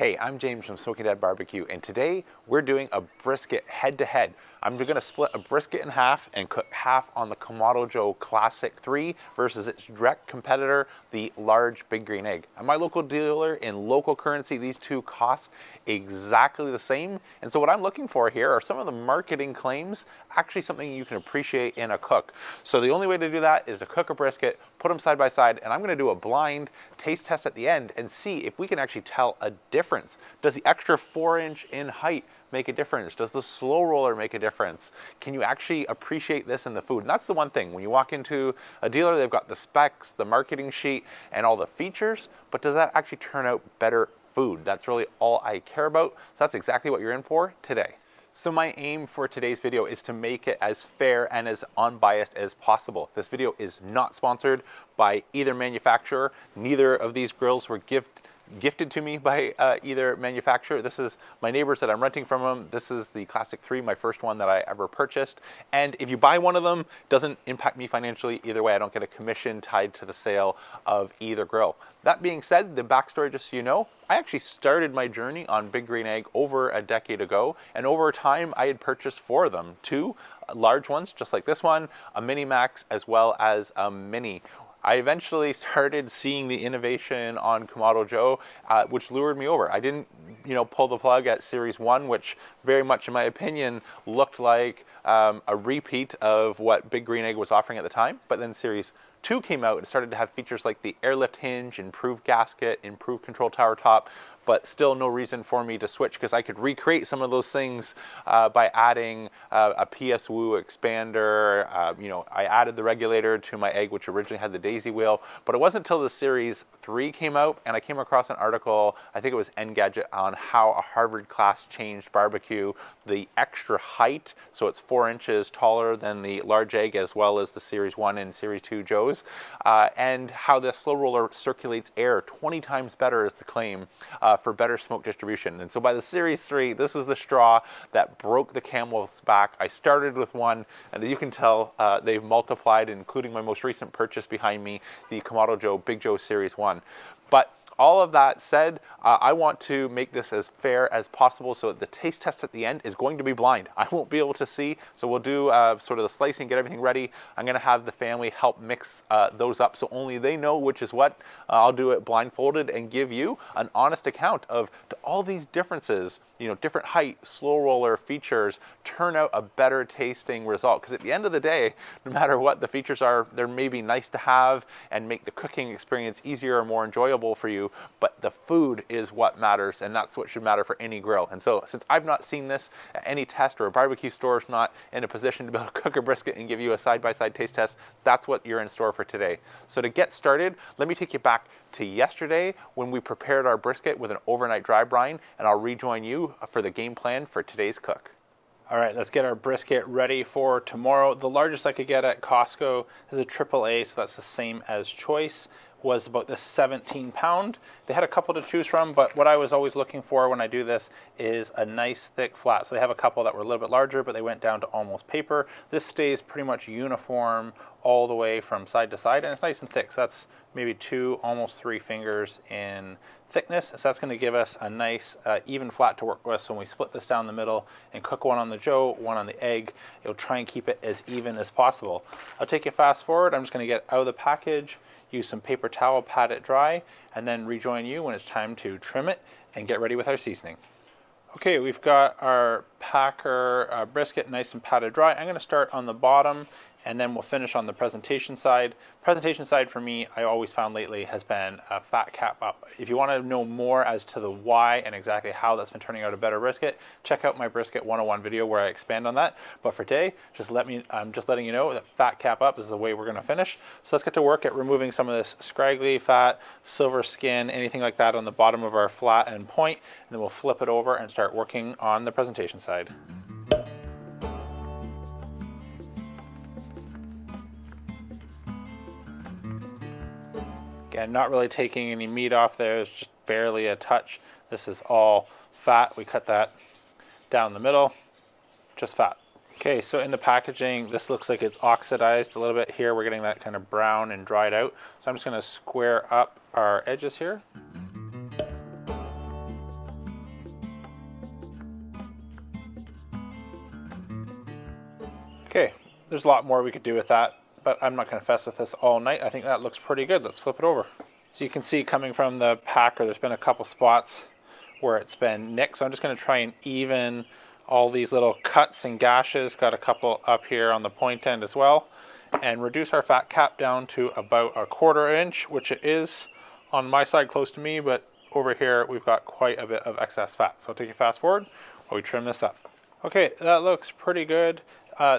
Hey, I'm James from Smoky Dad Barbecue, and today we're doing a brisket head-to-head. I'm going to split a brisket in half and cook half on the Kamado Joe Classic 3 versus its direct competitor, the large Big Green Egg. At my local dealer in local currency, these two cost exactly the same. And so what I'm looking for here are some of the marketing claims, actually something you can appreciate in a cook. So the only way to do that is to cook a brisket, put them side by side, and I'm going to do a blind taste test at the end and see if we can actually tell a difference. Does the extra 4-inch in height make a difference? Does the slow roller make a difference? Can you actually appreciate this in the food? And that's the one thing. When you walk into a dealer, they've got the specs, the marketing sheet, and all the features, but does that actually turn out better food? That's really all I care about. So that's exactly what you're in for today. So my aim for today's video is to make it as fair and as unbiased as possible. This video is not sponsored by either manufacturer. Neither of these grills were gifted to me by either manufacturer. This is my neighbors that I'm renting from them. This is the Classic 3, my first one that I ever purchased. And if you buy one of them, it doesn't impact me financially. Either way, I don't get a commission tied to the sale of either grill. That being said, the backstory, just so you know, I actually started my journey on Big Green Egg over a decade ago, and over time I had purchased 4 of them, 2 large ones just like this one, a Mini Max, as well as a Mini. I eventually started seeing the innovation on Kamado Joe, which lured me over. I didn't, pull the plug at Series 1, which very much, in my opinion, looked like a repeat of what Big Green Egg was offering at the time. But then Series 2 came out and started to have features like the airlift hinge, improved gasket, improved control tower top, but still no reason for me to switch because I could recreate some of those things by adding a PSWU expander. I added the regulator to my egg, which originally had the daisy wheel, but it wasn't until the Series 3 came out and I came across an article, I think it was Engadget, on how a Harvard class changed barbecue, the extra height, so it's 4 inches taller than the large egg as well as the Series 1 and Series 2 Joes, and how the slow roller circulates air 20 times better is the claim for better smoke distribution. And so by the Series 3, this was the straw that broke the camel's back. I started with one, and as you can tell, they've multiplied, including my most recent purchase behind me, the Kamado Joe Big Joe Series 1. But all of that said, I want to make this as fair as possible, so the taste test at the end is going to be blind. I won't be able to see, so we'll do sort of the slicing, get everything ready. I'm going to have the family help mix those up so only they know which is what. I'll do it blindfolded and give you an honest account of all these differences, different height, slow roller features turn out a better tasting result. Because at the end of the day, no matter what the features are, they're maybe nice to have and make the cooking experience easier or more enjoyable for you, but the food is what matters, and that's what should matter for any grill. And so since I've not seen this at any test, or a barbecue store is not in a position to be able to cook a brisket and give you a side-by-side taste test, that's what you're in store for today. So to get started, let me take you back to yesterday when we prepared our brisket with an overnight dry brine, and I'll rejoin you for the game plan for today's cook. All right, let's get our brisket ready for tomorrow. The largest I could get at Costco is a AAA, so that's the same as Choice, was about the 17-pound. They had a couple to choose from, but what I was always looking for when I do this is a nice thick flat. So they have a couple that were a little bit larger, but they went down to almost paper. This stays pretty much uniform all the way from side to side, and it's nice and thick. So that's maybe 2, almost 3 fingers in thickness. So that's going to give us a nice even flat to work with. So when we split this down the middle and cook one on the Joe, one on the egg, it'll try and keep it as even as possible. I'll take you fast forward. I'm just going to get out of the package, use some paper towel, pat it dry, and then rejoin you when it's time to trim it and get ready with our seasoning. Okay, we've got our Packer brisket nice and patted dry. I'm going to start on the bottom, and then we'll finish on the presentation side. Presentation side for me, I always found lately, has been a fat cap up. If you want to know more as to the why and exactly how that's been turning out a better brisket, check out my Brisket 101 video where I expand on that. But for today, I'm just letting you know that fat cap up is the way we're going to finish. So let's get to work at removing some of this scraggly fat, silver skin, anything like that on the bottom of our flat and point, and then we'll flip it over and start working on the presentation side. Again, not really taking any meat off there, it's just barely a touch. This is all fat. We cut that down the middle, just fat. Okay, so in the packaging, this looks like it's oxidized a little bit here. We're getting that kind of brown and dried out. So I'm just going to square up our edges here. Okay, there's a lot more we could do with that, but I'm not going to fuss with this all night. I think that looks pretty good. Let's flip it over. So you can see coming from the packer, there's been a couple spots where it's been nicked. So I'm just going to try and even all these little cuts and gashes. Got a couple up here on the point end as well. And reduce our fat cap down to about 1/4 inch, which it is on my side close to me, but over here we've got quite a bit of excess fat. So I'll take you fast forward while we trim this up. Okay, that looks pretty good.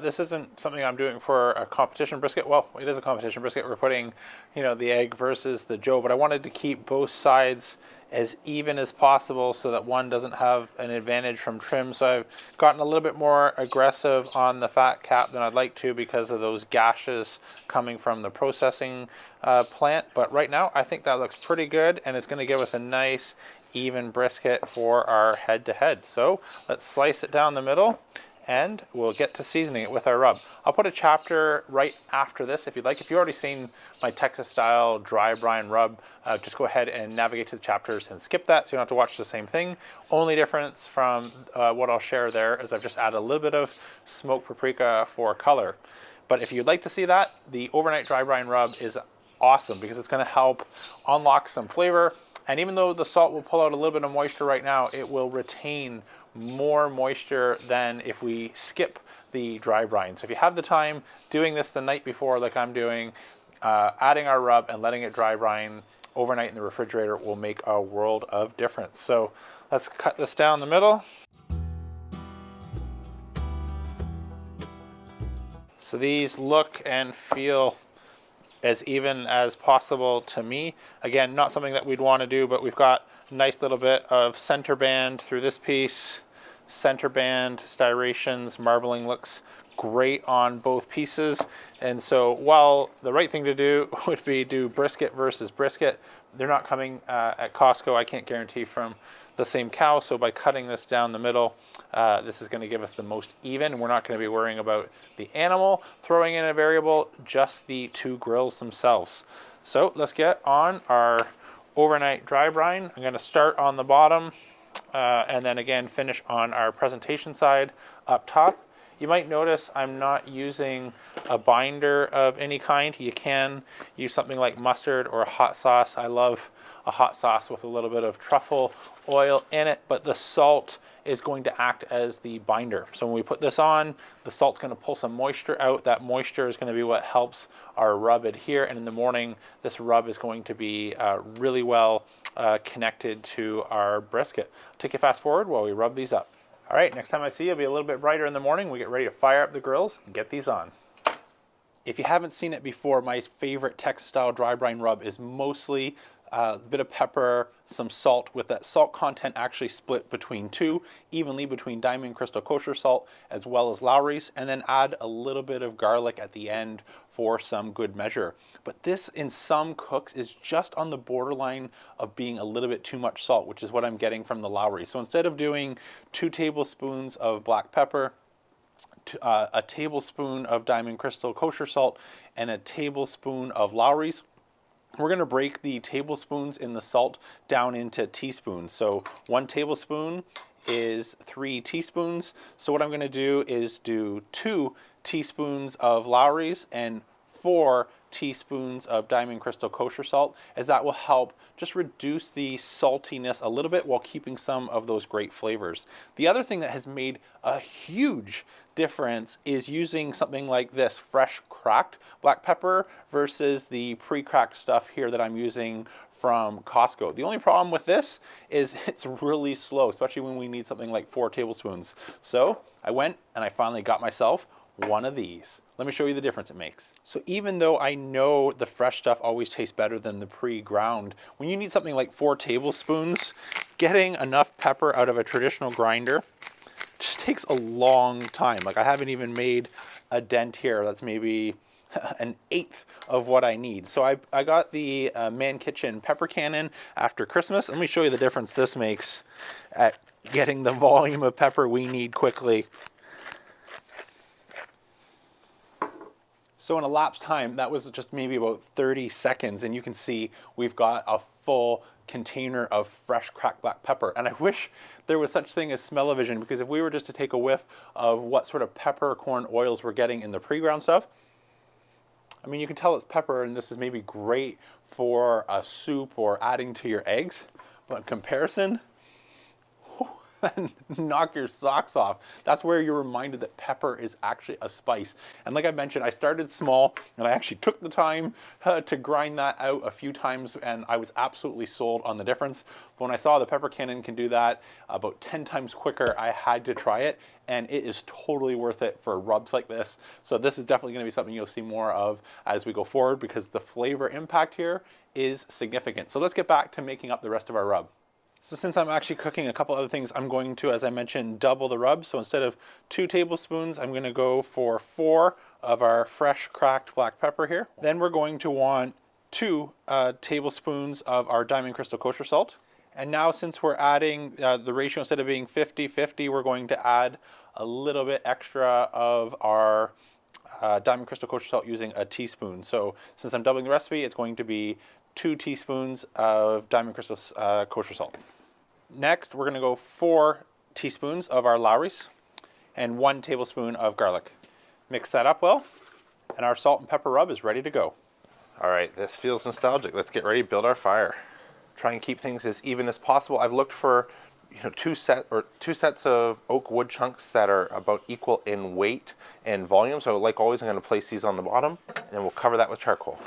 This isn't something I'm doing for a competition brisket. Well, it is a competition brisket. We're putting, the egg versus the Joe, but I wanted to keep both sides as even as possible so that one doesn't have an advantage from trim. So I've gotten a little bit more aggressive on the fat cap than I'd like to because of those gashes coming from the processing plant. But right now, I think that looks pretty good, and it's going to give us a nice even brisket for our head-to-head. So let's slice it down the middle, and we'll get to seasoning it with our rub. I'll put a chapter right after this if you'd like. If you've already seen my Texas style dry brine rub, just go ahead and navigate to the chapters and skip that so you don't have to watch the same thing. Only difference from what I'll share there is I've just added a little bit of smoked paprika for color. But if you'd like to see that, the overnight dry brine rub is awesome because it's going to help unlock some flavor. And even though the salt will pull out a little bit of moisture right now, it will retain more moisture than if we skip the dry brine. So if you have the time, doing this the night before like I'm doing, adding our rub and letting it dry brine overnight in the refrigerator will make a world of difference. So let's cut this down the middle. So these look and feel as even as possible to me. Again, not something that we'd want to do, but we've got a nice little bit of center band through this piece. Center band, striations, marbling looks great on both pieces. And so while the right thing to do would be do brisket versus brisket, they're not coming at Costco, I can't guarantee, from the same cow. So by cutting this down the middle, this is going to give us the most even. We're not going to be worrying about the animal throwing in a variable, just the two grills themselves. So let's get on our overnight dry brine. I'm going to start on the bottom and then again finish on our presentation side up top. You might notice I'm not using a binder of any kind. You can use something like mustard or a hot sauce. I love a hot sauce with a little bit of truffle oil in it, but the salt is going to act as the binder. So when we put this on, the salt's going to pull some moisture out. That moisture is going to be what helps our rub adhere, and in the morning this rub is going to be really well connected to our brisket. Take you fast forward while we rub these up. All right, next time I see you, it'll be a little bit brighter in the morning. We get ready to fire up the grills and get these on. If you haven't seen it before, my favorite Texas style dry brine rub is mostly a bit of pepper, some salt, with that salt content actually split between two, evenly between Diamond Crystal Kosher salt as well as Lowry's, and then add a little bit of garlic at the end for some good measure. But this in some cooks is just on the borderline of being a little bit too much salt, which is what I'm getting from the Lowry. So instead of doing 2 tablespoons of black pepper, a tablespoon of Diamond Crystal Kosher salt, and a tablespoon of Lowry's, we're going to break the tablespoons in the salt down into teaspoons. So 1 tablespoon is 3 teaspoons. So what I'm going to do is do 2 teaspoons of Lowry's and 4 teaspoons of Diamond Crystal Kosher salt, as that will help just reduce the saltiness a little bit while keeping some of those great flavors. The other thing that has made a huge difference is using something like this fresh cracked black pepper versus the pre-cracked stuff here that I'm using from Costco. The only problem with this is it's really slow, especially when we need something like 4 tablespoons. So I went and I finally got myself one of these. Let me show you the difference it makes. So even though I know the fresh stuff always tastes better than the pre-ground, when you need something like 4 tablespoons, getting enough pepper out of a traditional grinder just takes a long time. Like, I haven't even made a dent here. That's maybe an eighth of what I need. So I got the Man Kitchen pepper cannon after Christmas. Let me show you the difference this makes at getting the volume of pepper we need quickly. So in elapsed time, that was just maybe about 30 seconds, and you can see we've got a full container of fresh cracked black pepper. And I wish there was such thing as smell-o-vision, because if we were just to take a whiff of what sort of peppercorn oils we're getting in the pre-ground stuff, I mean, you can tell it's pepper, and this is maybe great for a soup or adding to your eggs, but in comparison, knock your socks off. That's where you're reminded that pepper is actually a spice. And like I mentioned, I started small, and I actually took the time to grind that out a few times, and I was absolutely sold on the difference. But when I saw the pepper cannon can do that about 10 times quicker, I had to try it, and it is totally worth it for rubs like this. So this is definitely going to be something you'll see more of as we go forward, because the flavor impact here is significant. So let's get back to making up the rest of our rub. So since I'm actually cooking a couple other things, I'm going to, as I mentioned, double the rub. So instead of 2 tablespoons, I'm going to go for 4 of our fresh cracked black pepper here. Then we're going to want 2 tablespoons of our diamond crystal kosher salt. And now, since we're adding the ratio, instead of being 50-50, we're going to add a little bit extra of our diamond crystal kosher salt using a teaspoon. So since I'm doubling the recipe, it's going to be 2 teaspoons of diamond crystal kosher salt. Next, we're going to go 4 teaspoons of our Lowry's and 1 tablespoon of garlic. Mix that up well, and our salt and pepper rub is ready to go. All right, this feels nostalgic. Let's get ready to build our fire. Try and keep things as even as possible. I've looked for two sets of oak wood chunks that are about equal in weight and volume. So like always, I'm going to place these on the bottom, and then we'll cover that with charcoal.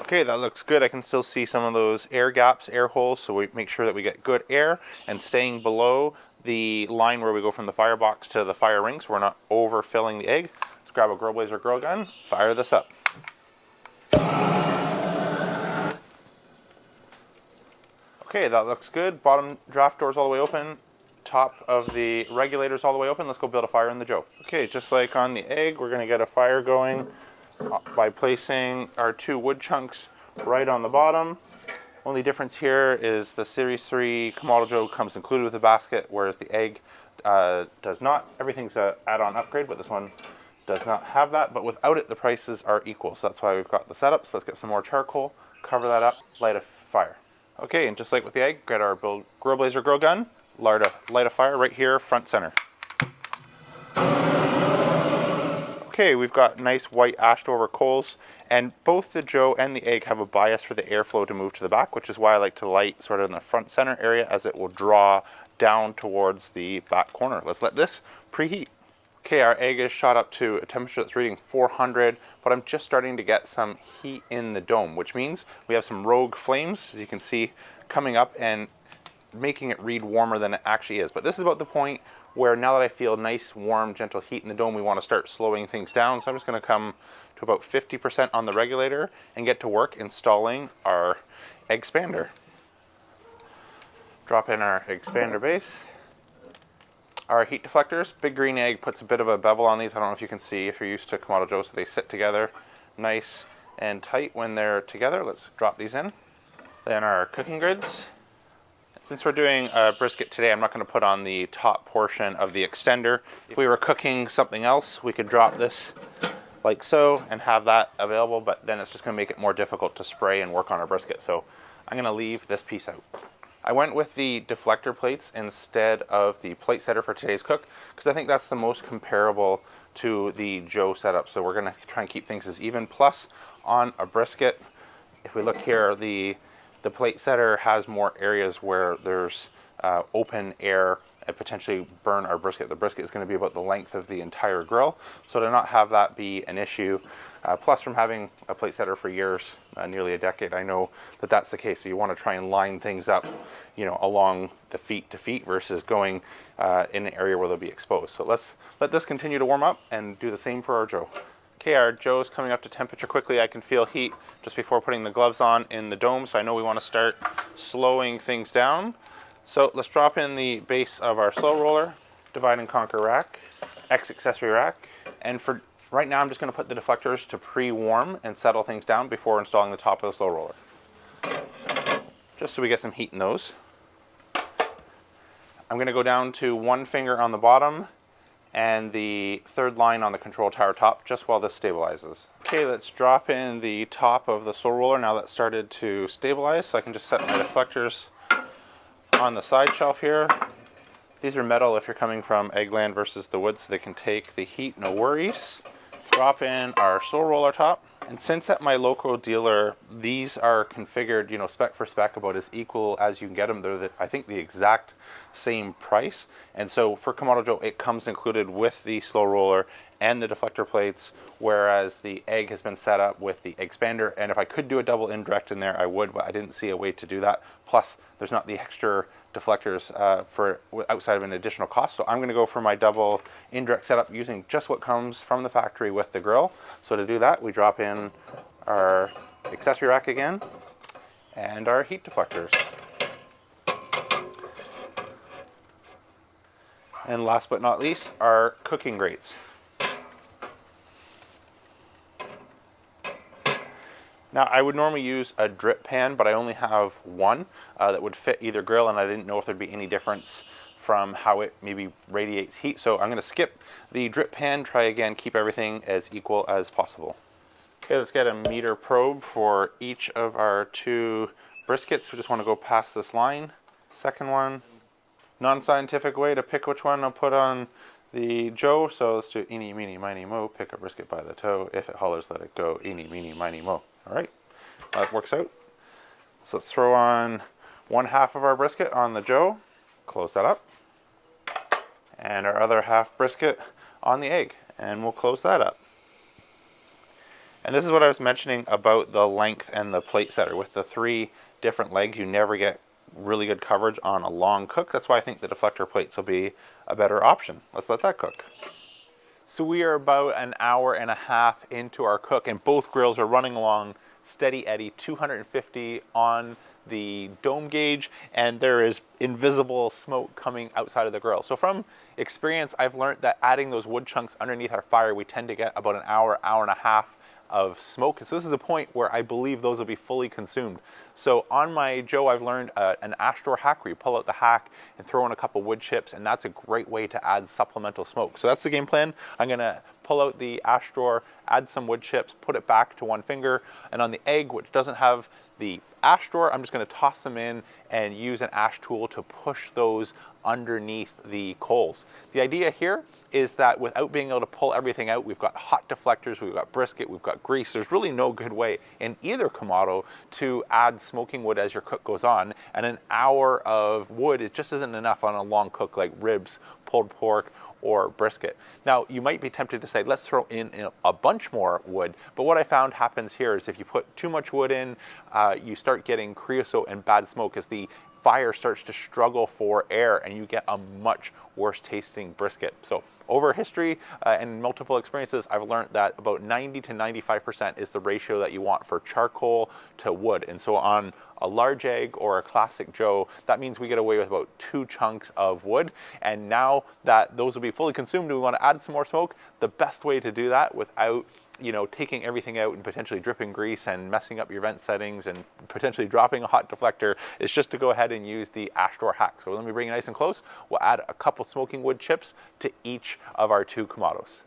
Okay, that looks good. I can still see some of those air gaps, air holes, so we make sure that we get good air and staying below the line where we go from the firebox to the fire ring, so we're not overfilling the egg. Let's grab a Grill Blazer grill gun, fire this up. Okay, that looks good. Bottom draft door's all the way open. Top of the regulator's all the way open. Let's go build a fire in the Joe. Okay, just like on the egg, we're gonna get a fire going by placing our 2 wood chunks right on the bottom. Only difference here is the Series 3 Kamado Joe comes included with the basket, whereas the egg does not. Everything's an add-on upgrade, but this one does not have that. But without it, the prices are equal. So that's why we've got the setup. So let's get some more charcoal, cover that up, light a fire. Okay, and just like with the egg, get our Grill Blazer grill gun, light a fire right here, front center. Okay, we've got nice white ashed over coals, and both the Joe and the egg have a bias for the airflow to move to the back, which is why I like to light sort of in the front center area, as it will draw down towards the back corner. Let's let this preheat. Okay, our egg is shot up to a temperature that's reading 400, but I'm just starting to get some heat in the dome, which means we have some rogue flames, as you can see, coming up and making it read warmer than it actually is. But this is about the point where, now that I feel nice, warm, gentle heat in the dome, we want to start slowing things down. So I'm just going to come to about 50% on the regulator and get to work installing our expander. Drop in our expander base. Our heat deflectors, Big Green Egg puts a bit of a bevel on these. I don't know if you can see if you're used to Kamado Joe, so they sit together nice and tight when they're together. Let's drop these in. Then our cooking grids. Since we're doing a brisket today, I'm not going to put on the top portion of the extender. If we were cooking something else, we could drop this like so and have that available, but then it's just going to make it more difficult to spray and work on our brisket. So I'm going to leave this piece out. I went with the deflector plates instead of the plate setter for today's cook, because I think that's the most comparable to the Joe setup. So we're going to try and keep things as even. Plus, on a brisket, if we look here, the plate setter has more areas where there's open air and potentially burn our brisket. The brisket is going to be about the length of the entire grill, so to not have that be an issue. Plus, from having a plate setter for years, nearly a decade, I know that that's the case. So you want to try and line things up, along the feet to feet versus going in an area where they'll be exposed. So let's let this continue to warm up and do the same for our Joe. Okay, our Joe's coming up to temperature quickly. I can feel heat just before putting the gloves on in the dome, so I know we want to start slowing things down. So let's drop in the base of our slow roller, divide and conquer rack, X accessory rack, and for right now I'm just going to put the deflectors to pre-warm and settle things down before installing the top of the slow roller, just so we get some heat in those. I'm going to go down to 1 finger on the bottom and the third line on the control tower top just while this stabilizes. Okay, let's drop in the top of the slow roller now that's started to stabilize, so I can just set my deflectors on the side shelf here. These are metal if you're coming from Eggland versus the wood, so they can take the heat, no worries. Drop in our slow roller top. And since at my local dealer, these are configured, you know, spec for spec, about as equal as you can get them. They're, I think, the exact same price. And so for Kamado Joe, it comes included with the slow roller and the deflector plates, whereas the egg has been set up with the expander. And if I could do a double indirect in there, I would, but I didn't see a way to do that. Plus, there's not the extra deflectors for outside of an additional cost. So I'm going to go for my double indirect setup using just what comes from the factory with the grill. So to do that, we drop in our accessory rack again and our heat deflectors. And last but not least, our cooking grates. Now, I would normally use a drip pan, but I only have one that would fit either grill, and I didn't know if there'd be any difference from how it maybe radiates heat. So I'm going to skip the drip pan, try again, keep everything as equal as possible. Okay, let's get a meter probe for each of our two briskets. We just want to go past this line. Second one, non-scientific way to pick which one I'll put on the Joe. So let's do eeny, meeny, miny, mo, pick a brisket by the toe. If it hollers, let it go, eeny, meeny, miny, mo. All right, that works out. So let's throw on one half of our brisket on the Joe, close that up, and our other half brisket on the egg, and we'll close that up. And this is what I was mentioning about the length and the plate setter. With the 3 different legs, you never get really good coverage on a long cook. That's why I think the deflector plates will be a better option. Let's let that cook. So we are about an hour and a half into our cook, and both grills are running along steady Eddie, 250 on the dome gauge, and there is invisible smoke coming outside of the grill. So from experience, I've learned that adding those wood chunks underneath our fire, we tend to get about an hour, hour and a half of smoke. And so this is a point where I believe those will be fully consumed. So on my Joe, I've learned an ash door hack where you pull out the hack and throw in a couple wood chips, and that's a great way to add supplemental smoke. So that's the game plan. I'm gonna pull out the ash drawer, add some wood chips, put it back to one finger, and on the egg, which doesn't have the ash drawer, I'm just gonna toss them in and use an ash tool to push those underneath the coals. The idea here is that without being able to pull everything out, we've got hot deflectors, we've got brisket, we've got grease. There's really no good way in either Kamado to add smoking wood as your cook goes on, and an hour of wood, it just isn't enough on a long cook like ribs, pulled pork, or brisket. Now, you might be tempted to say, let's throw in a bunch more wood, but what I found happens here is if you put too much wood in, you start getting creosote and bad smoke as the fire starts to struggle for air, and you get a much worse tasting brisket. So over history and multiple experiences, I've learned that about 90 to 95% is the ratio that you want for charcoal to wood. And so on a large egg or a classic Joe, that means we get away with about 2 chunks of wood. And now that those will be fully consumed, we want to add some more smoke. The best way to do that without taking everything out and potentially dripping grease and messing up your vent settings and potentially dropping a hot deflector is just to go ahead and use the ash door hack. So let me bring it nice and close. We'll add a couple smoking wood chips to each of our 2 Kamados.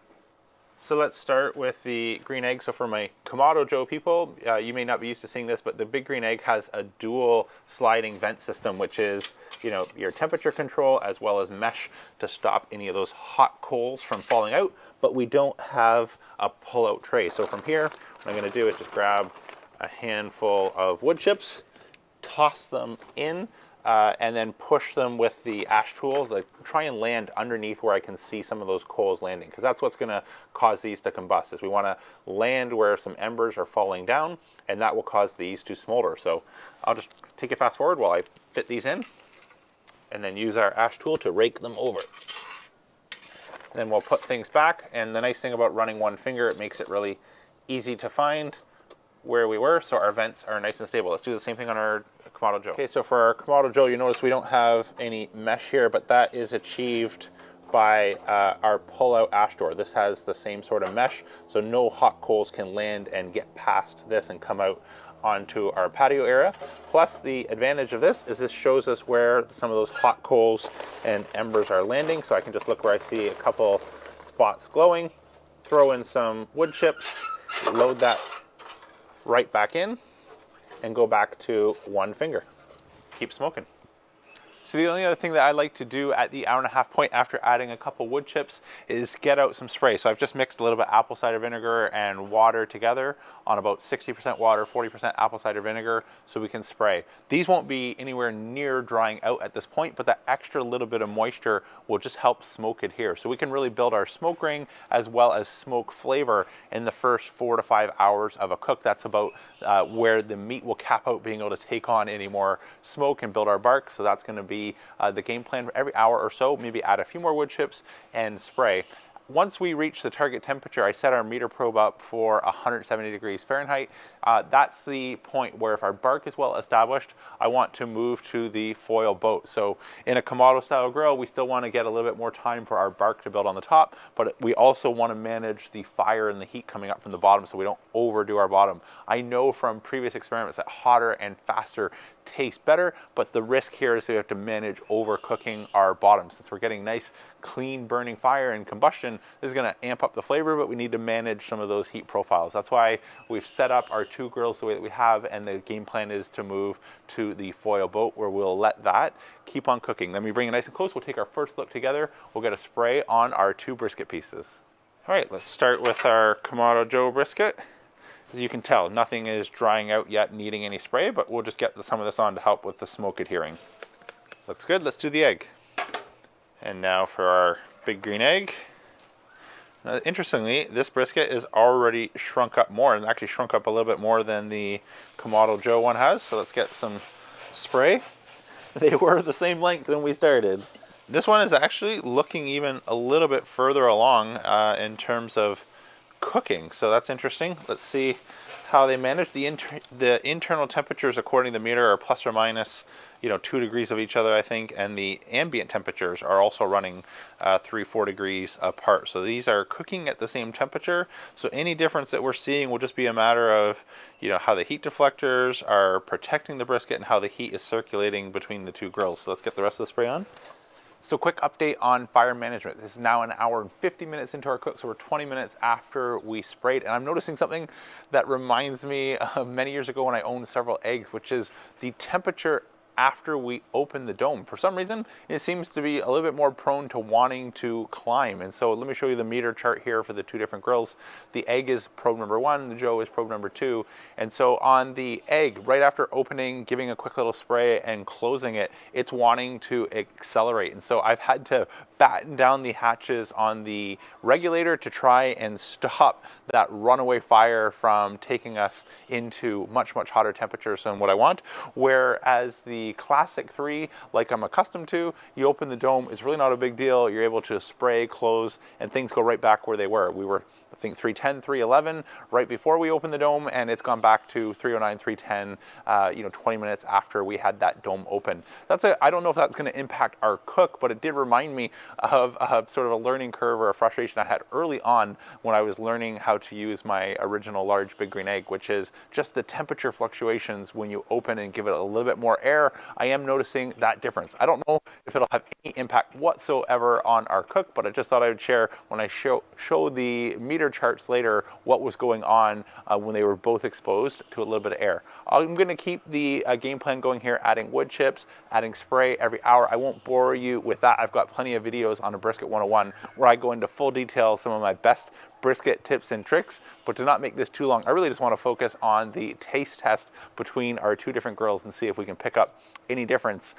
So let's start with the green egg. So for my Kamado Joe people, you may not be used to seeing this, but the big green egg has a dual sliding vent system, which is, your temperature control as well as mesh to stop any of those hot coals from falling out. But we don't have a pull-out tray. So from here, what I'm going to do is just grab a handful of wood chips, toss them in, and then push them with the ash tool, like try and land underneath where I can see some of those coals landing, because that's what's going to cause these to combust. Is we want to land where some embers are falling down, and that will cause these to smolder. So I'll just take a fast forward while I fit these in, and then use our ash tool to rake them over. Then we'll put things back, and the nice thing about running one finger, it makes it really easy to find where we were, so our vents are nice and stable. Let's do the same thing on our Kamado Joe. Okay, so for our Kamado Joe, you notice we don't have any mesh here, but that is achieved by our pull-out ash door. This has the same sort of mesh, so no hot coals can land and get past this and come out onto our patio area. Plus, the advantage of this is this shows us where some of those hot coals and embers are landing, so I can just look where I see a couple spots glowing, throw in some wood chips, load that right back in, and go back to one finger. Keep smoking. So the only other thing that I like to do at the 1.5 hour point after adding a couple wood chips is get out some spray. So I've just mixed a little bit apple cider vinegar and water together on about 60% water, 40% apple cider vinegar, so we can spray. These won't be anywhere near drying out at this point, but that extra little bit of moisture will just help smoke adhere. So we can really build our smoke ring as well as smoke flavor in the first 4 to 5 hours of a cook. That's about where the meat will cap out being able to take on any more smoke and build our bark. So that's going to be the game plan. For every hour or so, maybe add a few more wood chips and spray. Once we reach the target temperature, I set our meter probe up for 170 degrees Fahrenheit. That's the point where if our bark is well established, I want to move to the foil boat. So in a Kamado style grill, we still want to get a little bit more time for our bark to build on the top, but we also want to manage the fire and the heat coming up from the bottom so we don't overdo our bottom. I know from previous experiments that hotter and faster taste better, but the risk here is we have to manage overcooking our bottom. Since we're getting nice, clean burning fire and combustion, this is going to amp up the flavor, but we need to manage some of those heat profiles. That's why we've set up our 2 grills the way that we have, and the game plan is to move to the foil boat where we'll let that keep on cooking. Then we bring it nice and close, we'll take our first look together, we'll get a spray on our 2 brisket pieces. All right, let's start with our Kamado Joe brisket. As you can tell, nothing is drying out yet, needing any spray, but we'll just get some of this on to help with the smoke adhering. Looks good, let's do the egg. And now for our big green egg. Interestingly, this brisket is already shrunk up more, and actually shrunk up a little bit more than the Kamado Joe one has, so let's get some spray. They were the same length when we started. This one is actually looking even a little bit further along in terms of cooking, so that's interesting. Let's see how they manage the internal temperatures according to the meter are plus or minus 2 degrees of each other, I think, and the ambient temperatures are also running 3-4 degrees apart. So these are cooking at the same temperature, so any difference that we're seeing will just be a matter of how the heat deflectors are protecting the brisket and how the heat is circulating between the 2 grills. So let's get the rest of the spray on. So quick update on fire management. This is now 1 hour and 50 minutes into our cook, so we're 20 minutes after we sprayed. And I'm noticing something that reminds me of many years ago when I owned several eggs, which is the temperature after we open the dome. For some reason, it seems to be a little bit more prone to wanting to climb. And so let me show you the meter chart here for the 2 different grills. The egg is probe number 1, the Joe is probe number 2. And so on the egg, right after opening, giving a quick little spray and closing it, it's wanting to accelerate. And so I've had to batten down the hatches on the regulator to try and stop that runaway fire from taking us into much, much hotter temperatures than what I want. Whereas the classic 3, like I'm accustomed to, you open the dome, it's really not a big deal. You're able to spray, close, and things go right back where they were. We were, I think, 310, 311 right before we opened the dome, and it's gone back to 309, 310, 20 minutes after we had that dome open. I don't know if that's going to impact our cook, but it did remind me of sort of a learning curve or a frustration I had early on when I was learning how to use my original large big green egg, which is just the temperature fluctuations when you open and give it a little bit more air. I am noticing that difference. I don't know if it'll have any impact whatsoever on our cook, but I just thought I would share when I show the meter charts later what was going on when they were both exposed to a little bit of air. I'm going to keep the game plan going here, adding wood chips, adding spray every hour. I won't bore you with that. I've got plenty of videos on a Brisket 101 where I go into full detail some of my best brisket tips and tricks, but to not make this too long, I really just want to focus on the taste test between our 2 different grills and see if we can pick up any difference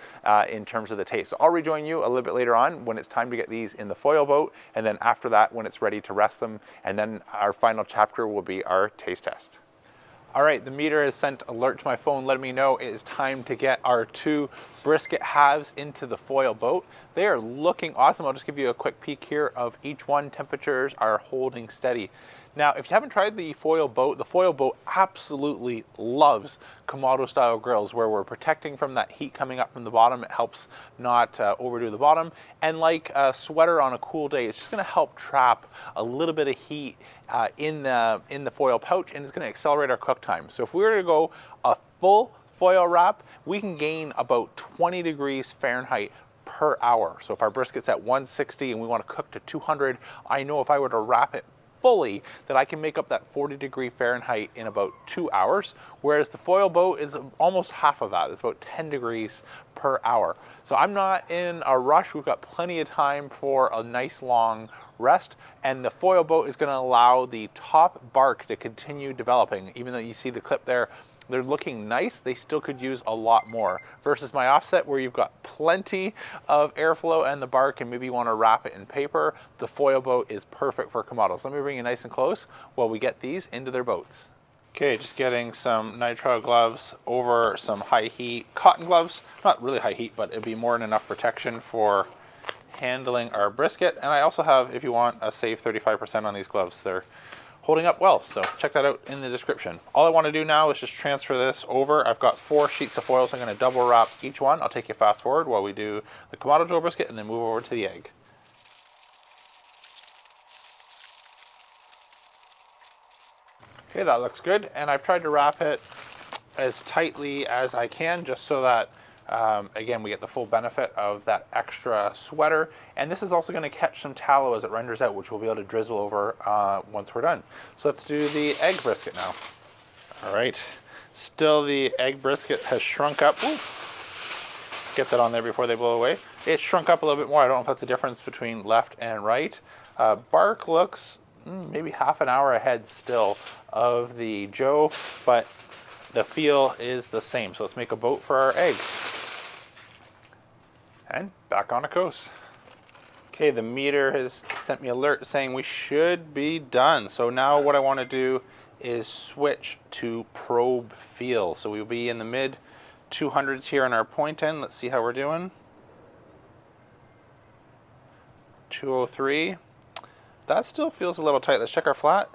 in terms of the taste. So I'll rejoin you a little bit later on when it's time to get these in the foil boat, and then after that when it's ready to rest them, and then our final chapter will be our taste test. All right, the meter has sent alert to my phone letting me know it is time to get our 2 brisket halves into the foil boat. They are looking awesome. I'll just give you a quick peek here of each one. Temperatures are holding steady. Now, if you haven't tried the foil boat absolutely loves Kamado style grills where we're protecting from that heat coming up from the bottom. It helps not overdo the bottom. And like a sweater on a cool day, it's just gonna help trap a little bit of heat in the foil pouch, and it's gonna accelerate our cook time. So if we were to go a full foil wrap, we can gain about 20 degrees Fahrenheit per hour. So if our brisket's at 160 and we want to cook to 200, I know if I were to wrap it fully that I can make up that 40 Fahrenheit in about 2 hours, whereas the foil boat is almost half of that. It's about 10 degrees per hour. So I'm not in a rush. We've got plenty of time for a nice long rest, and the foil boat is going to allow the top bark to continue developing. Even though you see the clip there, they're looking nice, they still could use a lot more. Versus my offset where you've got plenty of airflow and the bark and maybe you want to wrap it in paper, the foil boat is perfect for Kamado. So let me bring you nice and close while we get these into their boats. Okay, just getting some nitrile gloves over some high heat cotton gloves. Not really high heat, but it'd be more than enough protection for handling our brisket. And I also have, if you want, a save 35% on these gloves. They're holding up well, so check that out in the description. All I want to do now is just transfer this over. I've got 4 sheets of foil, so I'm going to double wrap each one. I'll take you fast forward while we do the Kamado Joe brisket and then move over to the egg. Okay, that looks good, and I've tried to wrap it as tightly as I can just so that again, we get the full benefit of that extra sweater. And this is also going to catch some tallow as it renders out, which we'll be able to drizzle over once we're done. So let's do the egg brisket now. All right. Still, the egg brisket has shrunk up. Ooh. Get that on there before they blow away. It's shrunk up a little bit more. I don't know if that's the difference between left and right. Bark looks maybe half an hour ahead still of the Joe, but the feel is the same. So let's make a boat for our egg. And back on a coast. Okay, the meter has sent me an alert saying we should be done. So now what I want to do is switch to probe feel. So we'll be in the mid 200s here on our point end. Let's see how we're doing. 203. That still feels a little tight. Let's check our flat.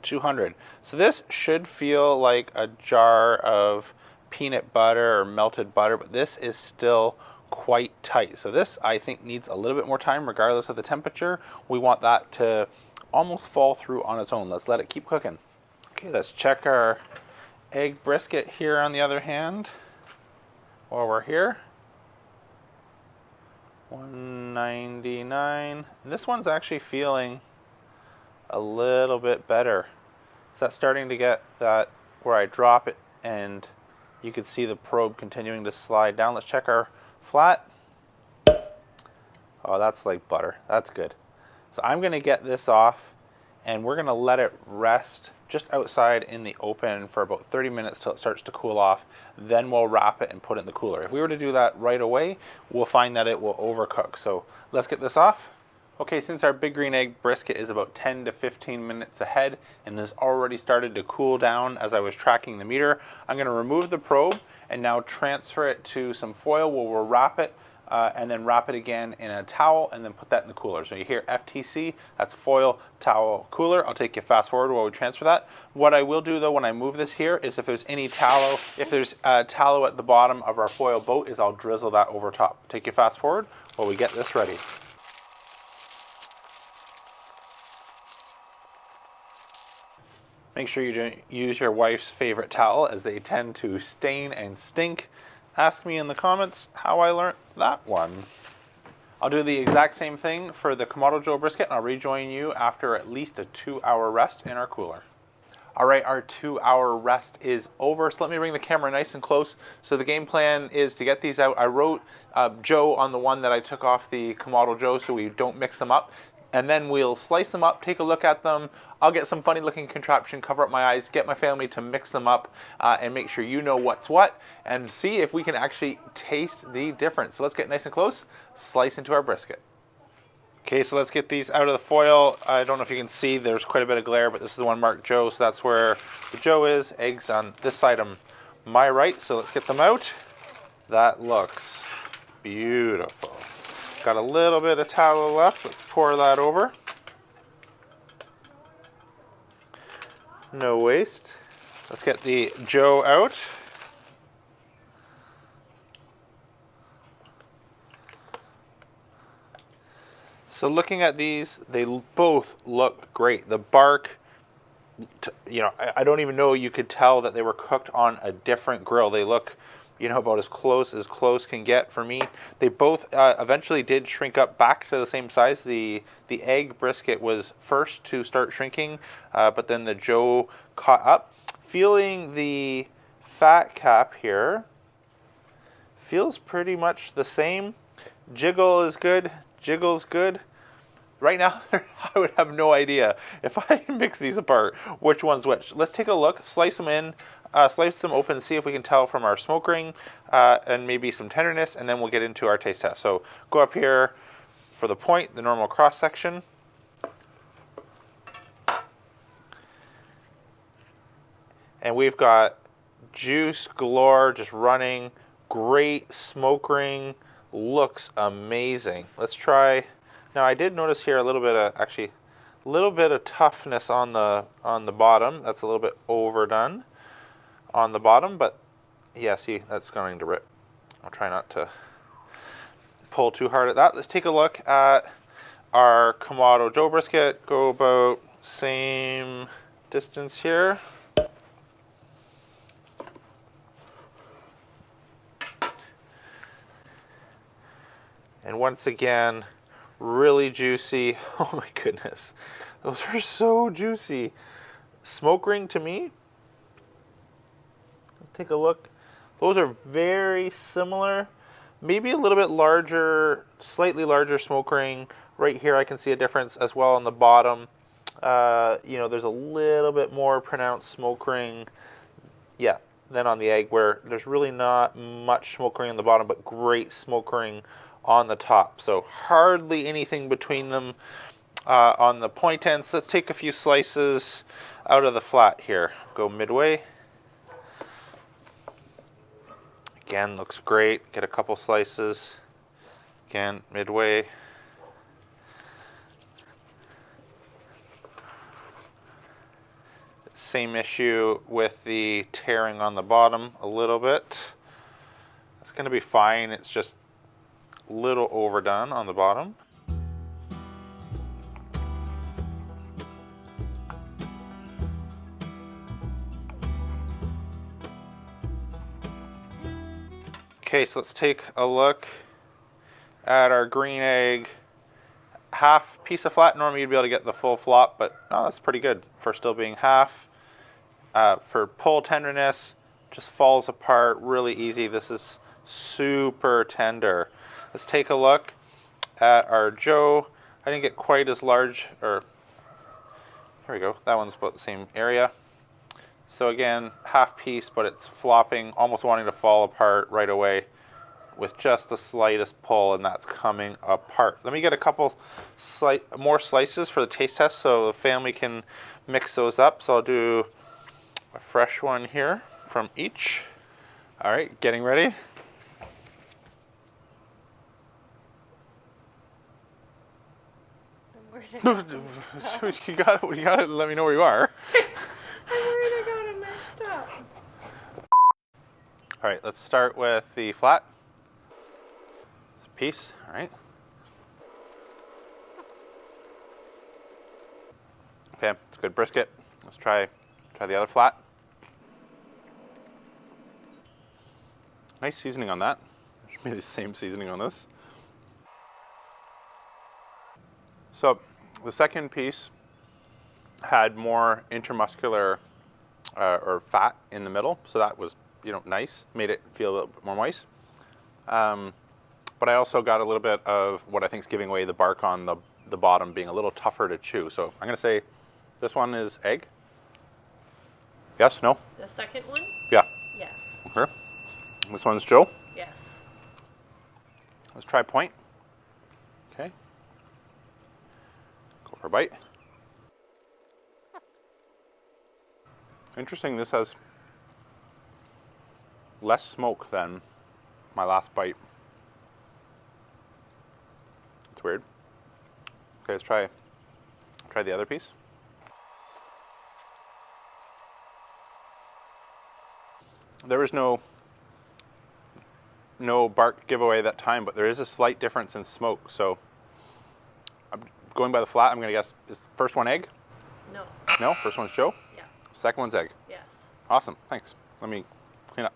200. So this should feel like a jar of peanut butter or melted butter, but this is still quite tight. So this, I think, needs a little bit more time regardless of the temperature. We want that to almost fall through on its own. Let's let it keep cooking. Okay, let's check our egg brisket here on the other hand while we're here. 199. And this one's actually feeling a little bit better. So that's starting to get that where I drop it and you can see the probe continuing to slide down. Let's check our flat. Oh, that's like butter. That's good. So I'm going to get this off and we're going to let it rest just outside in the open for about 30 minutes till it starts to cool off. Then we'll wrap it and put it in the cooler. If we were to do that right away, we'll find that it will overcook. So let's get this off. Okay, since our big green egg brisket is about 10 to 15 minutes ahead and has already started to cool down as I was tracking the meter, I'm going to remove the probe and now transfer it to some foil where we'll wrap it and then wrap it again in a towel and then put that in the cooler. So you hear FTC, that's foil, towel, cooler. I'll take you fast forward while we transfer that. What I will do though when I move this here is if there's any tallow, if there's tallow at the bottom of our foil boat, is I'll drizzle that over top. Take you fast forward while we get this ready. Make sure you don't use your wife's favorite towel as they tend to stain and stink. Ask me in the comments how I learned that one. I'll do the exact same thing for the Kamado Joe brisket and I'll rejoin you after at least a 2-hour rest in our cooler. All right, our 2-hour rest is over. So let me bring the camera nice and close. So the game plan is to get these out. I wrote Joe on the one that I took off the Kamado Joe so we don't mix them up. And then we'll slice them up, take a look at them. I'll get some funny looking contraption, cover up my eyes, get my family to mix them up and make sure you know what's what and see if we can actually taste the difference. So let's get nice and close, slice into our brisket. Okay, so let's get these out of the foil. I don't know if you can see, there's quite a bit of glare, but this is the one marked Joe, so that's where the Joe is. Eggs on this side on my right, so let's get them out. That looks beautiful. Got a little bit of tallow left. Let's pour that over. No waste. Let's get the Joe out. So looking at these, they both look great. The bark you know, I don't even know you could tell that they were cooked on a different grill. They look, you know, about as close can get for me. They both eventually did shrink up back to the same size. The egg brisket was first to start shrinking, but then the Joe caught up. Feeling the fat cap here, feels pretty much the same. Jiggle is good, jiggle's good. Right now, I would have no idea if I mix these apart, which one's which. Let's take a look, slice them in, slice them open, see if we can tell from our smoke ring and maybe some tenderness, and then we'll get into our taste test. So go up here for the point, the normal cross section. And we've got juice galore just running, great smoke ring, looks amazing. Let's try. Now I did notice here a little bit of, actually, a little bit of toughness on the bottom. That's a little bit overdone on the bottom, but yeah, see, that's going to rip. I'll try not to pull too hard at that. Let's take a look at our Kamado Joe brisket. Go about same distance here. And once again, really juicy. Oh my goodness. Those are so juicy. Smoke ring to me. Take a look. Those are very similar. Maybe a little bit larger, slightly larger smoke ring. Right here I can see a difference as well on the bottom. You know, there's a little bit more pronounced smoke ring. Yeah, than on the egg, where there's really not much smoke ring on the bottom, but great smoke ring on the top. So hardly anything between them on the point ends. Let's take a few slices out of the flat here. Go midway. Again, looks great. Get a couple slices. Again, midway. Same issue with the tearing on the bottom a little bit. It's going to be fine. It's just a little overdone on the bottom. Okay, so let's take a look at our green egg. Half piece of flat. Normally you'd be able to get the full flop, but no, that's pretty good for still being half. For pull tenderness, just falls apart really easy. This is super tender. Let's take a look at our Joe. I didn't get quite as large, or here we go. That one's about the same area. So again, half piece, but it's flopping, almost wanting to fall apart right away with just the slightest pull, and that's coming apart. Let me get a couple more slices for the taste test so the family can mix those up. So I'll do a fresh one here from each. All right, getting ready. You got to let me know where you are. I'm worried I got it messed up. All right, let's start with the flat. It's a piece, all right. Okay, it's a good brisket. Let's try the other flat. Nice seasoning on that. There should be the same seasoning on this. So the second piece had more intermuscular or fat in the middle, so that was, you know, nice. Made it feel a little bit more moist. But I also got a little bit of what I think is giving away the bark on the bottom, being a little tougher to chew. So I'm going to say this one is egg. Yes? No? The second one? Yeah. Yes. Okay. This one's Joe. Yes. Let's try point. Okay. Go for a bite. Interesting, this has less smoke than my last bite. It's weird. Okay, let's try the other piece. There was no bark giveaway that time, but there is a slight difference in smoke. So I'm going by the flat. I'm going to guess, is the first one egg? No. No? First one's Joe? Second one's egg. Yes. Awesome, thanks. Let me clean up.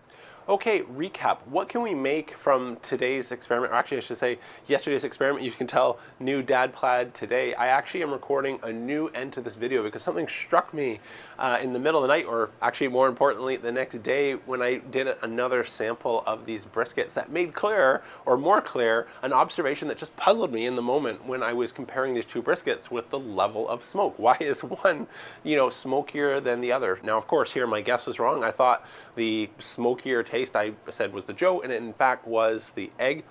Okay, recap. What can we make from today's experiment? Or actually, I should say yesterday's experiment. You can tell new dad plaid today. I actually am recording a new end to this video because something struck me in the middle of the night, or actually more importantly, the next day when I did another sample of these briskets that made clear, or more clear, an observation that just puzzled me in the moment when I was comparing these two briskets with the level of smoke. Why is one, smokier than the other? Now, of course, here my guess was wrong. I thought the smokier taste I said was the Joe, and it in fact was the egg.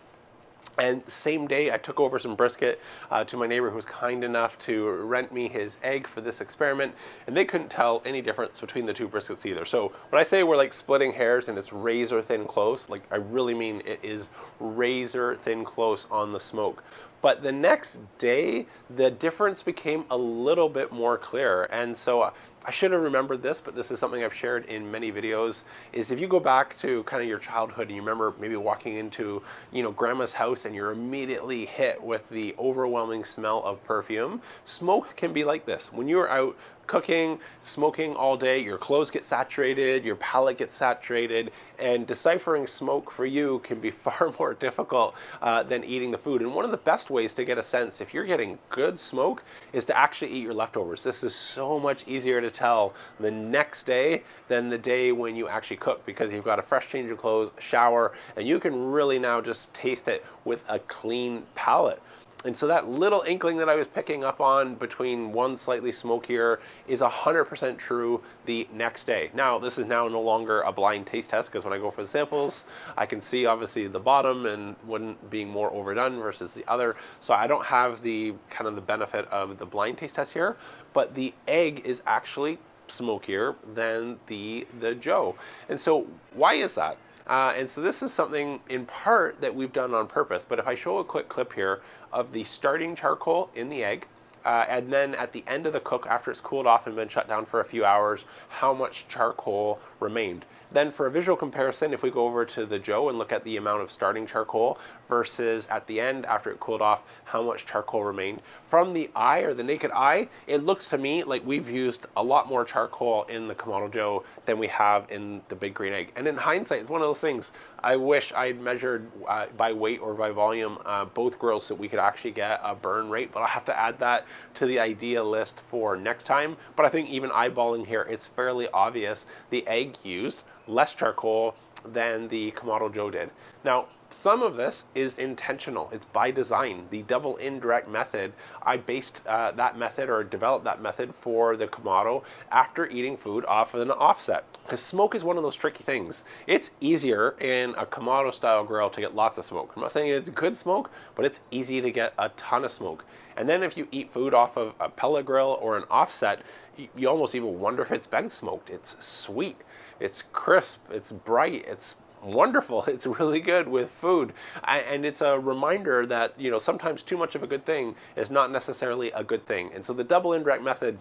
And the same day, I took over some brisket to my neighbor who was kind enough to rent me his egg for this experiment, and they couldn't tell any difference between the two briskets either. So when I say we're like splitting hairs and it's razor thin close, like I really mean it is razor thin close on the smoke. But the next day, the difference became a little bit more clear. And so I should have remembered this, but this is something I've shared in many videos, is if you go back to kind of your childhood and you remember maybe walking into, grandma's house and you're immediately hit with the overwhelming smell of perfume, smoke can be like this. When you're out cooking, smoking all day, your clothes get saturated, your palate gets saturated, and deciphering smoke for you can be far more difficult than eating the food. And one of the best ways to get a sense if you're getting good smoke is to actually eat your leftovers. This is so much easier to tell the next day than the day when you actually cook, because you've got a fresh change of clothes, shower, and you can really now just taste it with a clean palate. And so that little inkling that I was picking up on between one slightly smokier is 100% true the next day. Now, this is now no longer a blind taste test, because when I go for the samples, I can see obviously the bottom and one being more overdone versus the other. So I don't have the kind of the benefit of the blind taste test here, but the egg is actually smokier than the Joe. And so why is that? And so this is something in part that we've done on purpose. But if I show a quick clip here of the starting charcoal in the egg, and then at the end of the cook, after it's cooled off and been shut down for a few hours, how much charcoal remained. Then for a visual comparison, if we go over to the Joe and look at the amount of starting charcoal versus at the end, after it cooled off, how much charcoal remained. From the eye, or the naked eye, it looks to me like we've used a lot more charcoal in the Kamado Joe than we have in the Big Green Egg. And in hindsight, it's one of those things, I wish I'd measured by weight or by volume both grills so we could actually get a burn rate, but I'll have to add that to the idea list for next time. But I think even eyeballing here, it's fairly obvious the egg used less charcoal than the Kamado Joe did. Now, some of this is intentional. It's by design. The double indirect method, I based that method, or developed that method for the Kamado after eating food off of an offset. Because smoke is one of those tricky things. It's easier in a Kamado style grill to get lots of smoke. I'm not saying it's good smoke, but it's easy to get a ton of smoke. And then if you eat food off of a pellet grill or an offset, you almost even wonder if it's been smoked. It's sweet, it's crisp, it's bright, it's wonderful. It's really good with food. And it's a reminder that, sometimes too much of a good thing is not necessarily a good thing. And so the double indirect method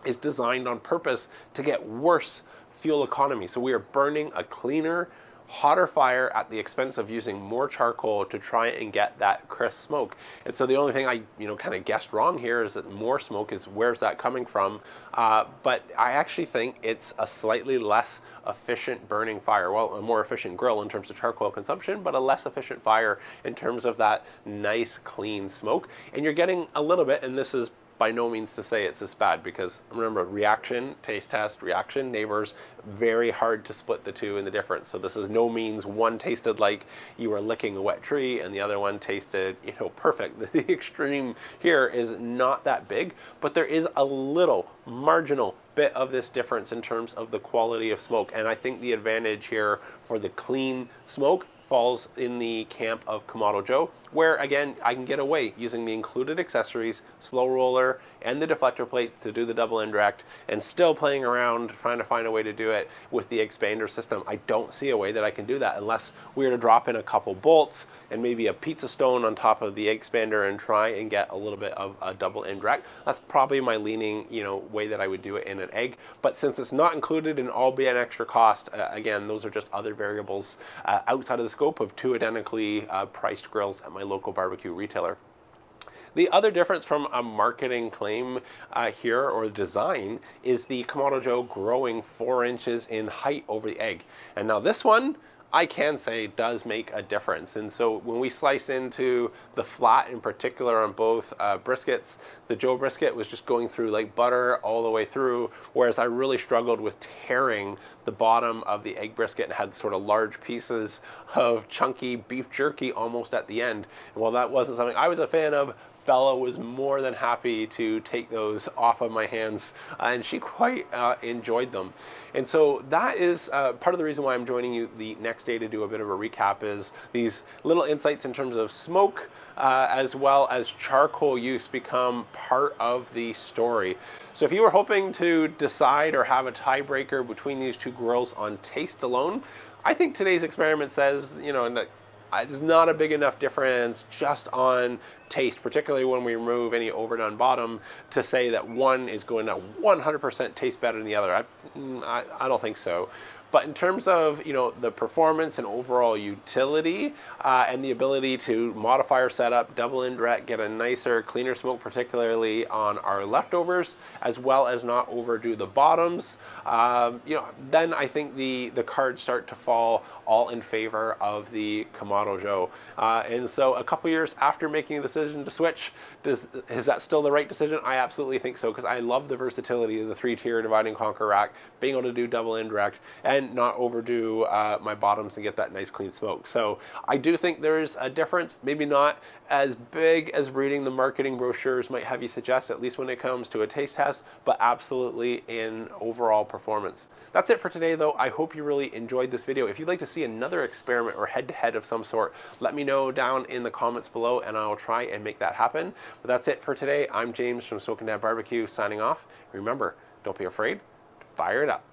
is designed on purpose to get worse fuel economy. So we are burning a cleaner, hotter fire at the expense of using more charcoal to try and get that crisp smoke. And so the only thing I, kind of guessed wrong here is that more smoke is, where's that coming from? But I actually think it's a slightly less efficient burning fire. Well, a more efficient grill in terms of charcoal consumption, but a less efficient fire in terms of that nice, clean smoke. And you're getting a little bit, and this is by no means to say it's this bad, because remember, reaction, taste test, reaction, neighbors, very hard to split the two in the difference. So this is no means one tasted like you were licking a wet tree and the other one tasted, perfect. The extreme here is not that big, but there is a little marginal bit of this difference in terms of the quality of smoke. And I think the advantage here for the clean smoke falls in the camp of Kamado Joe, where again, I can get away using the included accessories, slow roller, and the deflector plates to do the double indirect, and still playing around trying to find a way to do it with the expander system. I don't see a way that I can do that unless we were to drop in a couple bolts and maybe a pizza stone on top of the expander and try and get a little bit of a double indirect. That's probably my leaning, way that I would do it in an egg. But since it's not included and all be an extra cost, again, those are just other variables outside of the scope of two identically priced grills at my local barbecue retailer. The other difference from a marketing claim here or design is the Kamado Joe growing 4 inches in height over the egg. And now this one, I can say does make a difference. And so when we slice into the flat in particular on both briskets, the Joe brisket was just going through like butter all the way through, whereas I really struggled with tearing the bottom of the egg brisket and had sort of large pieces of chunky beef jerky almost at the end. And while that wasn't something I was a fan of, Bella was more than happy to take those off of my hands, and she quite enjoyed them. And so that is part of the reason why I'm joining you the next day to do a bit of a recap, is these little insights in terms of smoke as well as charcoal use become part of the story. So if you were hoping to decide or have a tiebreaker between these two grills on taste alone, I think today's experiment says, you know, there's not a big enough difference just on taste, particularly when we remove any overdone bottom, to say that one is going to 100% taste better than the other. I don't think so. But in terms of, you know, the performance and overall utility and the ability to modify our setup, double indirect, get a nicer, cleaner smoke, particularly on our leftovers, as well as not overdo the bottoms, you know, then I think the cards start to fall all in favor of the Kamado Joe. And so a couple years after making a decision to switch, is that still the right decision? I absolutely think so, because I love the versatility of the 3-tier divide and conquer rack, being able to do double indirect, and not overdo my bottoms and get that nice clean smoke. So I do think there's a difference, maybe not as big as reading the marketing brochures might have you suggest, at least when it comes to a taste test, but absolutely in overall performance. That's it for today though. I hope you really enjoyed this video. If you'd like to see another experiment or head-to-head of some sort, let me know down in the comments below and I'll try and make that happen. But that's it for today. I'm James from Smokin' Dad Barbecue signing off. Remember, don't be afraid to fire it up.